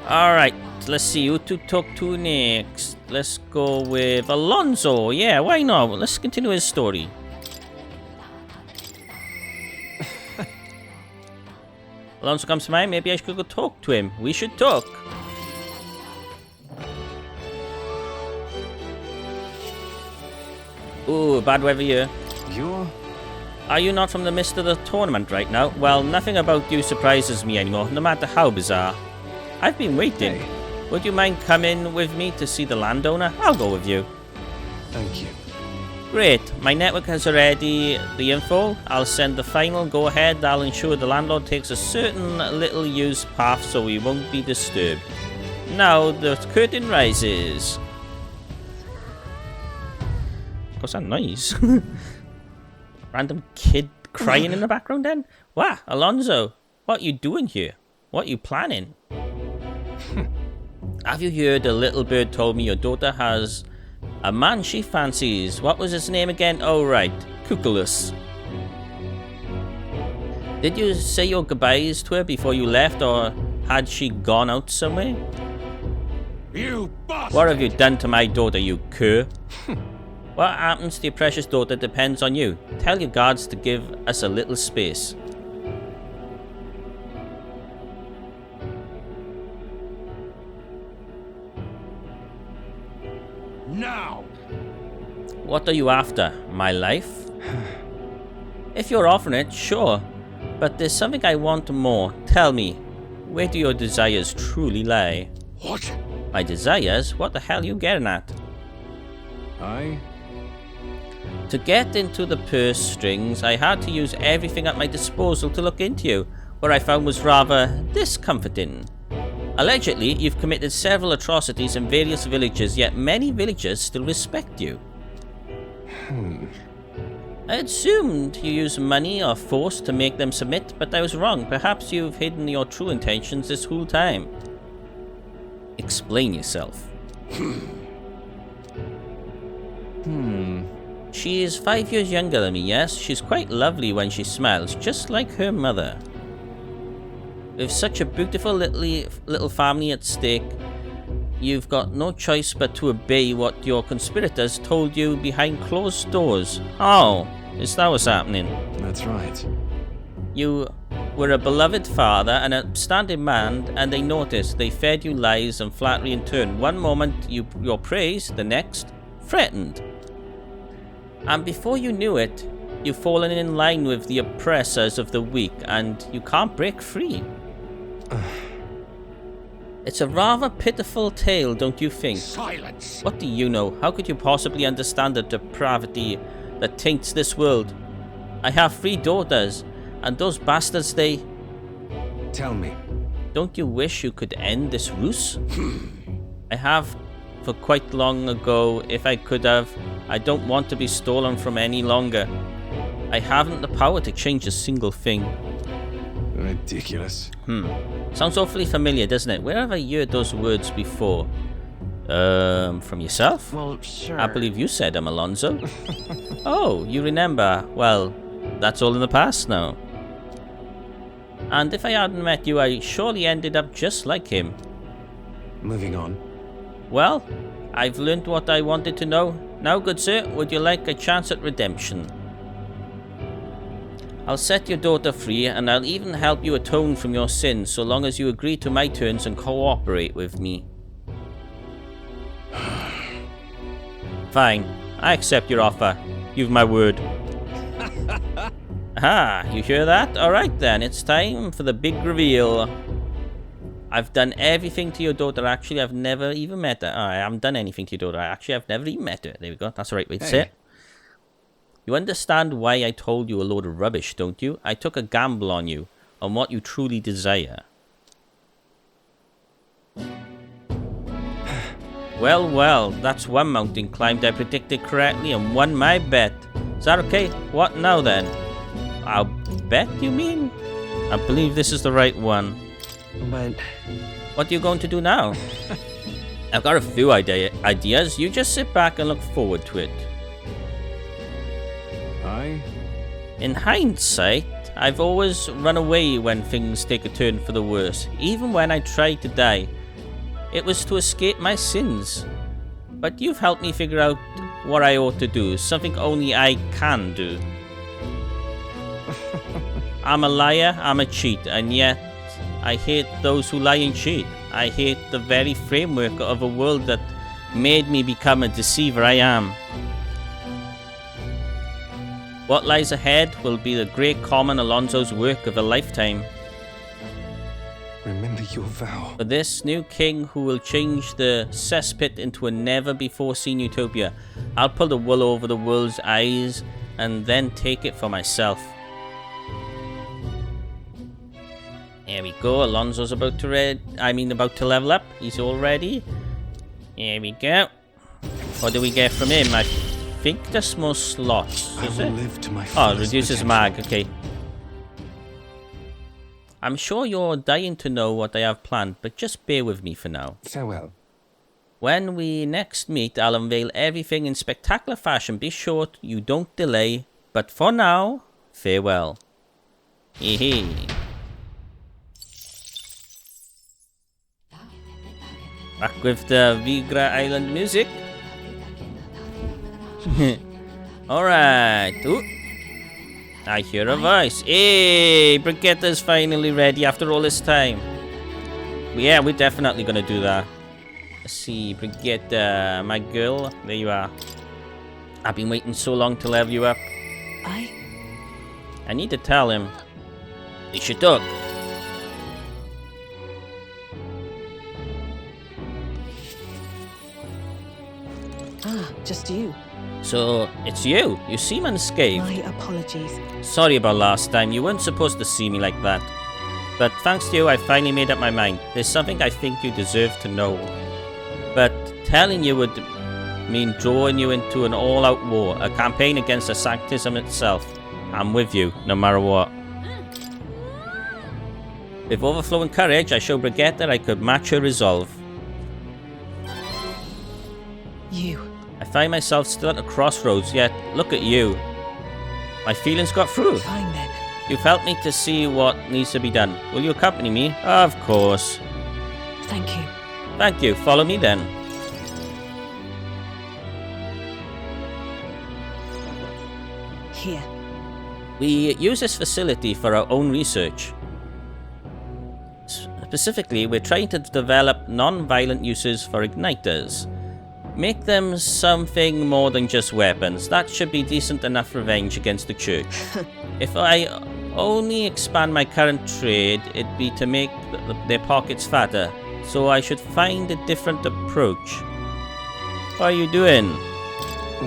Alright, let's see who to talk to next. Let's go with Alonso. Yeah, why not? Let's continue his story. Alonso comes to mind. Maybe I should go talk to him. We should talk. Ooh, bad weather here. Are you not from the midst of the tournament right now? Well, nothing about you surprises me anymore, no matter how bizarre. I've been waiting. Hey. Would you mind coming with me to see the landowner? I'll go with you. Thank you. Great. My network has already the info. I'll send the final go-ahead. I'll ensure the landlord takes a certain little used path so we won't be disturbed. Now the curtain rises. What's that noise? Random kid crying in the background then? Wow, Alonso, what you doing here? What you planning? Have you heard a little bird told me your daughter has a man she fancies? What was his name again? Oh right, Cuculus. Did you say your goodbyes to her before you left, or had she gone out somewhere? You bastard! What have you done to my daughter, you cur? What happens to your precious daughter depends on you. Tell your guards to give us a little space. Now! What are you after? My life? If you're offering it, sure. But there's something I want more. Tell me, where do your desires truly lie? What? My desires? What the hell are you getting at? To get into the purse strings, I had to use everything at my disposal to look into you. What I found was rather discomforting. Allegedly, you've committed several atrocities in various villages, yet many villagers still respect you. I assumed you used money or force to make them submit, but I was wrong. Perhaps you've hidden your true intentions this whole time. Explain yourself. She is 5 years younger than me, yes? She's quite lovely when she smiles, just like her mother. With such a beautiful little family at stake, you've got no choice but to obey what your conspirators told you behind closed doors. Oh, is that what's happening? That's right. You were a beloved father, an upstanding man, and they noticed. They fed you lies and flattery in turn. One moment you're praised, the next, threatened. And before you knew it, you've fallen in line with the oppressors of the weak, and you can't break free. It's a rather pitiful tale, don't you think? Silence! What do you know? How could you possibly understand the depravity that taints this world? I have 3 daughters, and those bastards, they... Tell me. Don't you wish you could end this ruse? I have for quite long ago, if I could have. I don't want to be stolen from any longer. I haven't the power to change a single thing. Ridiculous. Sounds awfully familiar, doesn't it? Where have I heard those words before? From yourself? Well, sure. I believe you said them, Alonso. Oh, you remember. Well, that's all in the past now. And if I hadn't met you, I surely ended up just like him. Moving on. Well, I've learned what I wanted to know. Now, good sir, would you like a chance at redemption? I'll set your daughter free, and I'll even help you atone from your sins, so long as you agree to my terms and cooperate with me. Fine, I accept your offer. You've my word. Ah, you hear that? Alright then, it's time for the big reveal. I've done everything to your daughter. Actually, I've never even met her. I haven't done anything to your daughter. Actually, I've never even met her. There we go. That's the right way to say it. You understand why I told you a load of rubbish, don't you? I took a gamble on you, on what you truly desire. Well, that's one mountain climbed I predicted correctly and won my bet. Is that okay? What now then? I'll bet, you mean? I believe this is the right one. But... What are you going to do now? I've got a few ideas. You just sit back and look forward to it. In hindsight, I've always run away when things take a turn for the worse, even when I tried to die. It was to escape my sins. But you've helped me figure out what I ought to do, something only I can do. I'm a liar, I'm a cheat, and yet I hate those who lie and cheat. I hate the very framework of a world that made me become a deceiver I am. What lies ahead will be the great common Alonso's work of a lifetime. Remember your vow. For this new king who will change the cesspit into a never-before-seen utopia, I'll pull the wool over the world's eyes and then take it for myself. Here we go, Alonso's about to level up. He's all ready. Here we go. What do we get from him? I think there's more slots, is it? Oh, it reduces mag, okay. I'm sure you're dying to know what I have planned, but just bear with me for now. Farewell. When we next meet, I'll unveil everything in spectacular fashion. Be sure you don't delay. But for now, farewell. Hehe. Back with the Vigra Island music. Alright. Ooh. I hear a voice. Hey, Brigitta's finally ready after all this time. Yeah, we're definitely gonna do that. Let's see, Brigitta, my girl. There you are. I've been waiting so long to level you up. I need to tell him. He should talk. Just you. So, it's you. You seem unscathed. My apologies. Sorry about last time. You weren't supposed to see me like that. But thanks to you, I finally made up my mind. There's something I think you deserve to know. But telling you would mean drawing you into an all-out war, a campaign against the sanctism itself. I'm with you, no matter what. With overflowing courage, I showed Brigitte I could match her resolve. You. I find myself still at a crossroads, yet look at you. My feelings got through. Fine then. You've helped me to see what needs to be done. Will you accompany me? Of course. Thank you. Thank you. Follow me then. Here. We use this facility for our own research. Specifically, we're trying to develop non-violent uses for igniters. Make them something more than just weapons. That should be decent enough revenge against the church. If I only expand my current trade, it'd be to make their pockets fatter. So I should find a different approach. What are you doing?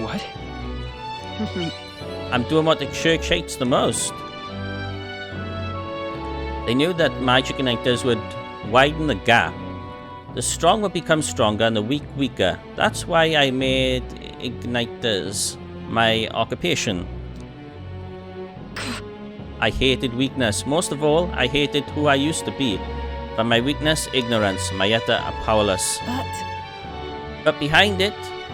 What? I'm doing what the church hates the most. They knew that magic igniters would widen the gap. The strong would become stronger and the weak weaker. That's why I made igniters my occupation. I hated weakness. Most of all, I hated who I used to be. But my weakness, ignorance, my utter powerless. But behind it,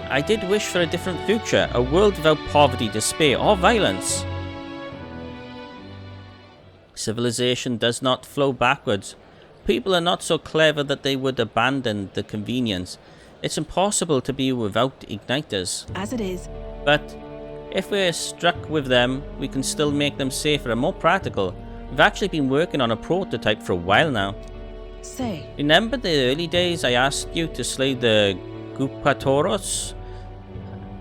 I did wish for a different future, a world without poverty, despair, or violence. Civilization does not flow backwards. People are not so clever that they would abandon the convenience. It's impossible to be without igniters. As it is. But if we're struck with them, we can still make them safer and more practical. We've actually been working on a prototype for a while now. Say. Remember the early days I asked you to slay the Gupatoros?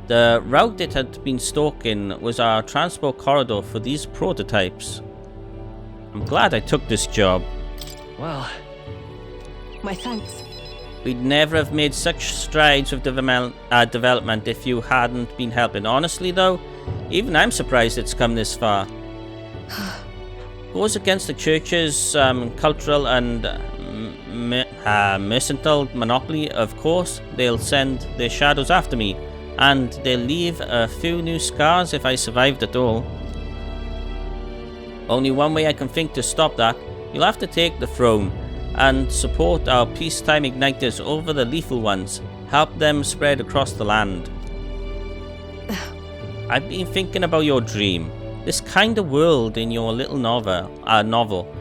The route it had been stalking was our transport corridor for these prototypes. I'm glad I took this job. Well, My thanks. We'd never have made such strides with development if you hadn't been helping. Honestly though, even I'm surprised it's come this far. Goes against the church's cultural and mercantile monopoly, of course. They'll send their shadows after me, and they'll leave a few new scars if I survived at all. Only one way I can think to stop that. You'll have to take the throne and support our peacetime igniters over the lethal ones. Help them spread across the land. I've been thinking about your dream. This kind of world in your little novel.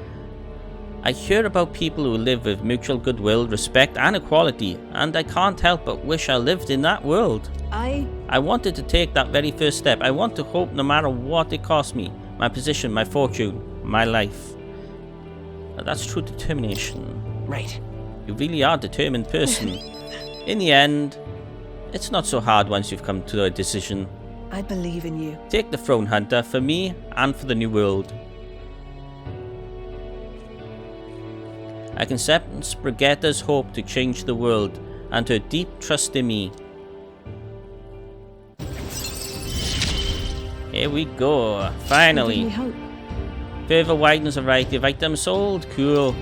I hear about people who live with mutual goodwill, respect and equality, and I can't help but wish I lived in that world. I wanted to take that very first step. I want to hope no matter what it costs me. My position, my fortune, my life. That's true determination. right. You really are a determined person. In the end, it's not so hard once you've come to a decision. I believe in you. Take the throne, Hunter, for me and for the new world. I can sense Brigitta's hope to change the world and her deep trust in me. Here we go, finally. Give me hope. Further widens a variety of items sold. Cool.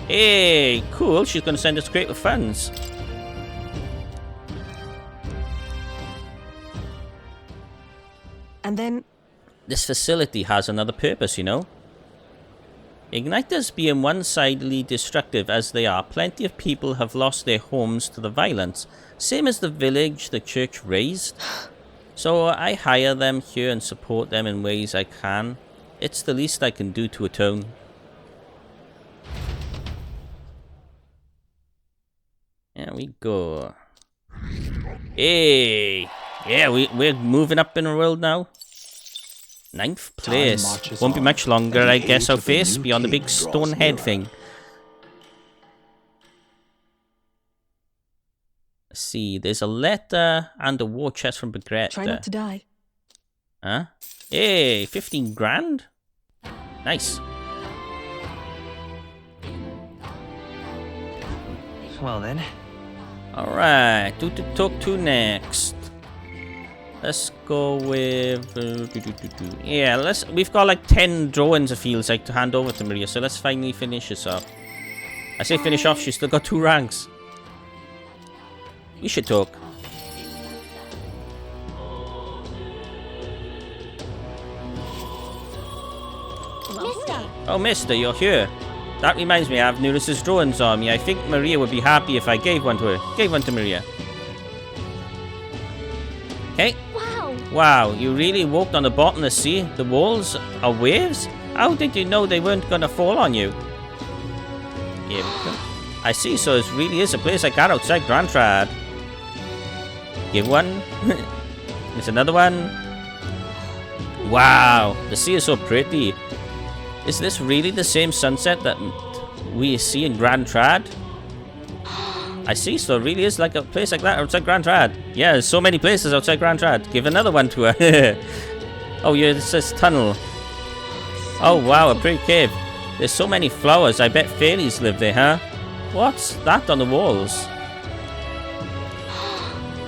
Hey, cool. She's going to send us a crate with funds. And then This facility has another purpose, you know. Igniters being one-sidedly destructive as they are, plenty of people have lost their homes to the violence. Same as the village the church raised. So I hire them here and support them in ways I can. It's the least I can do to atone. There we go. Hey! Yeah, we're moving up in the world now. 9th place. Won't be much longer, I guess I'll face beyond the big stone head thing. Let's see, there's a letter and a war chest from Brigitta. try not to die. Huh? Hey, 15 grand? Nice. Well then. Alright, who to talk to next? Let's go with... yeah, we've got like 10 drawings, it feels like, to hand over to Maria, so let's finally finish this up. I say finish off, she's still got 2 ranks. We should talk. Oh, mister, you're here. That reminds me, I have Neris's drawings on me. I think Maria would be happy if I gave one to her. Gave one to Maria. Okay. Wow. Wow, you really walked on the bottom of the sea? The walls are waves? How did you know they weren't gonna fall on you? Yeah, I see, so it really is a place like that outside Grand Trad. Give one. There's another one. Wow, the sea is so pretty. Is this really the same sunset that we see in Grand Trad? I see, so it really is like a place like that outside Grand Trad. Yeah, there's so many places outside Grand Trad. Give another one to her. Oh, yeah, it says tunnel. Oh, wow, a pretty cave. There's so many flowers. I bet fairies live there, huh? What's that on the walls?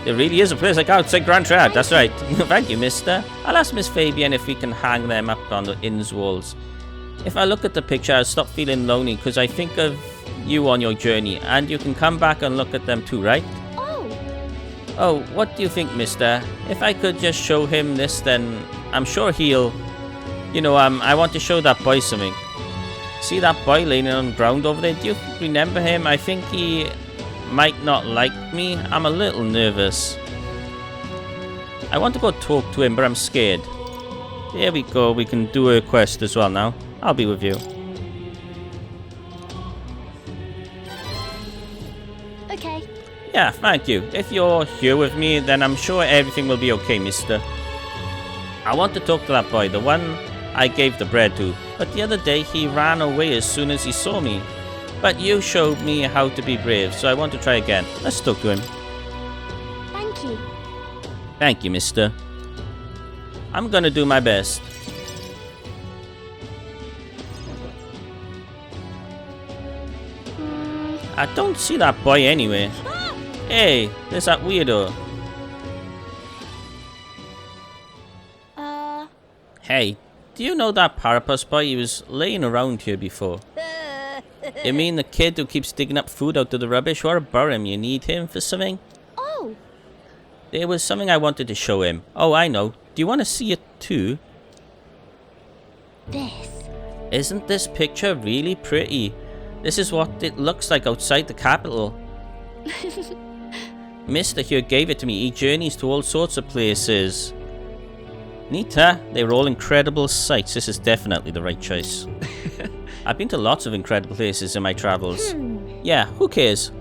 There really is a place like outside Grand Trad. That's right. Thank you, mister. I'll ask Miss Fabian if we can hang them up on the inn's walls. If I look at the picture, I'll stop feeling lonely because I think of you on your journey, and you can come back and look at them too, right? Oh, what do you think, mister? If I could just show him this, then I'm sure he'll... You know, I want to show that boy something. See that boy laying on the ground over there? Do you remember him? I think he might not like me. I'm a little nervous. I want to go talk to him, but I'm scared. There we go. We can do a quest as well now. I'll be with you. Okay. Yeah, thank you. If you're here with me, then I'm sure everything will be okay, mister. I want to talk to that boy, the one I gave the bread to. But the other day, he ran away as soon as he saw me. But you showed me how to be brave, so I want to try again. Let's talk to him. Thank you. Thank you, mister. I'm gonna do my best. I don't see that boy anywhere. Hey, there's that weirdo. Hey, do you know that Parapus boy? He was laying around here before. You mean the kid who keeps digging up food out of the rubbish? What about him? You need him for something? Oh. There was something I wanted to show him. Oh, I know. Do you want to see it too? This. Isn't this picture really pretty? This is what it looks like outside the capital. Mr. here gave it to me. He journeys to all sorts of places. Neat, huh? They were all incredible sights. This is definitely the right choice. I've been to lots of incredible places in my travels. Yeah, who cares?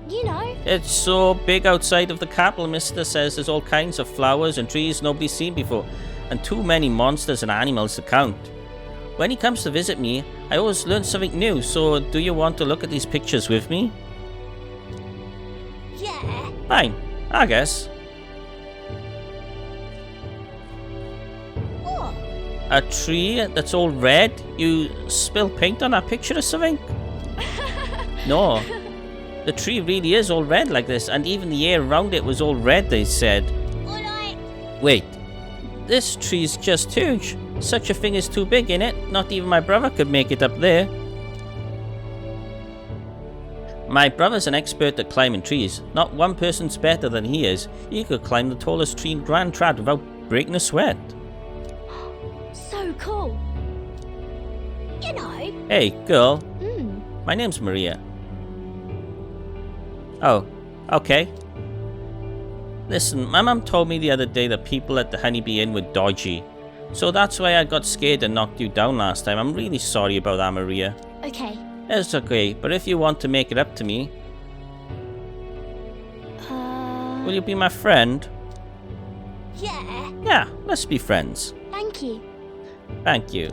You know. It's so big outside of the capital, Mister says. There's all kinds of flowers and trees nobody's seen before. And too many monsters and animals to count. When he comes to visit me, I always learn something new. So, do you want to look at these pictures with me? Yeah. Fine, I guess. What? A tree that's all red? You spilled paint on that picture or something? No. The tree really is all red like this, and even the air around it was all red, they said. Alright. Wait, this tree's just huge. Such a thing is too big, innit? Not even my brother could make it up there. My brother's an expert at climbing trees. Not one person's better than he is. He could climb the tallest tree in Grand Trad without breaking a sweat. So cool. You know. Hey, girl. My name's Maria. Oh, okay. Listen, my mum told me the other day that people at the Honeybee Inn were dodgy. So that's why I got scared and knocked you down last time. I'm really sorry about that, Maria. Okay. It's okay, but if you want to make it up to me... Will you be my friend? Yeah. Yeah, let's be friends. Thank you. Thank you.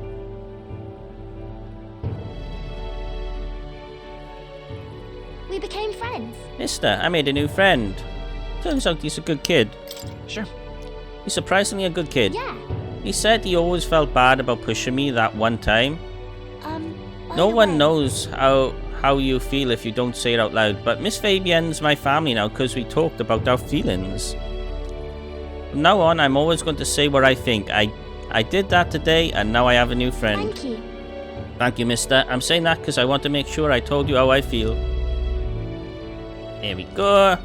We became friends. Mister, I made a new friend. Turns out he's a good kid. Sure. He's surprisingly a good kid. Yeah. He said he always felt bad about pushing me that one time. No one knows how you feel if you don't say it out loud, but Miss Fabienne's my family now because we talked about our feelings. From now on, I'm always going to say what I think. I did that today, and now I have a new friend. Thank you. Thank you, mister. I'm saying that because I want to make sure I told you how I feel. There we go.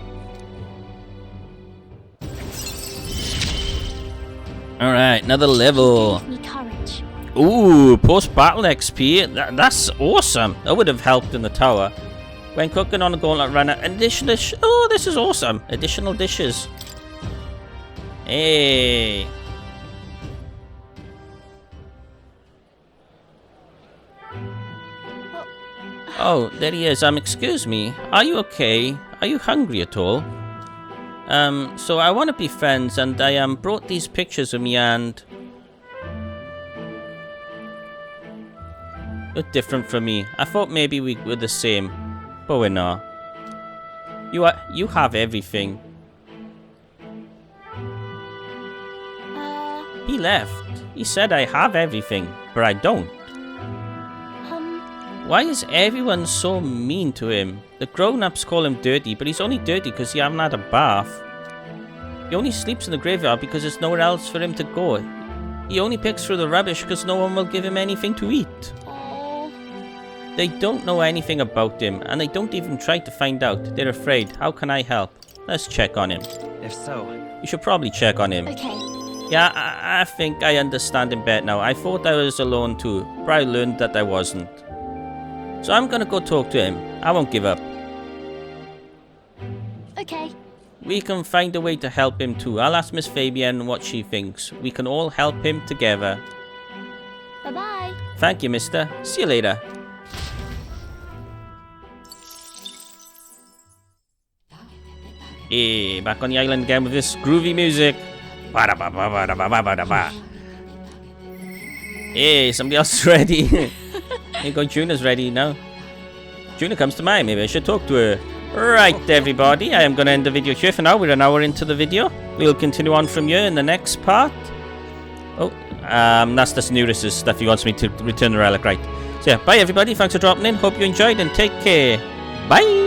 Alright, another level. Gives me courage. Ooh, post-battle XP. That's awesome. That would have helped in the tower. When cooking on a gauntlet runner, additional dish. Oh, this is awesome. Additional dishes. Hey. Oh, there he is. Excuse me. Are you okay? Are you hungry at all? So I want to be friends, and I brought these pictures with me, and you're different from me. I thought maybe we were the same, but we're not. You have everything. He left. He said I have everything, but I don't. Why is everyone so mean to him? The grown-ups call him dirty, but he's only dirty because he hasn't had a bath. He only sleeps in the graveyard because there's nowhere else for him to go. He only picks through the rubbish because no one will give him anything to eat. They don't know anything about him, and they don't even try to find out. They're afraid. How can I help? Let's check on him. If so... You should probably check on him. Okay. Yeah, I think I understand him better now. I thought I was alone too, but I learned that I wasn't. So I'm gonna go talk to him. I won't give up. Okay. We can find a way to help him too. I'll ask Miss Fabian what she thinks. We can all help him together. Bye-bye. Thank you, mister. See you later. Hey, back on the island again with this groovy music. Hey, somebody else is ready. Here go, Juna's ready now. Juna comes to mind. Maybe I should talk to her. Right, everybody. I am going to end the video here for now. We're an hour into the video. We'll continue on from here in the next part. Oh, that's just Neurus's stuff. He wants me to return the relic, right? So yeah, bye everybody. Thanks for dropping in. Hope you enjoyed and take care. Bye.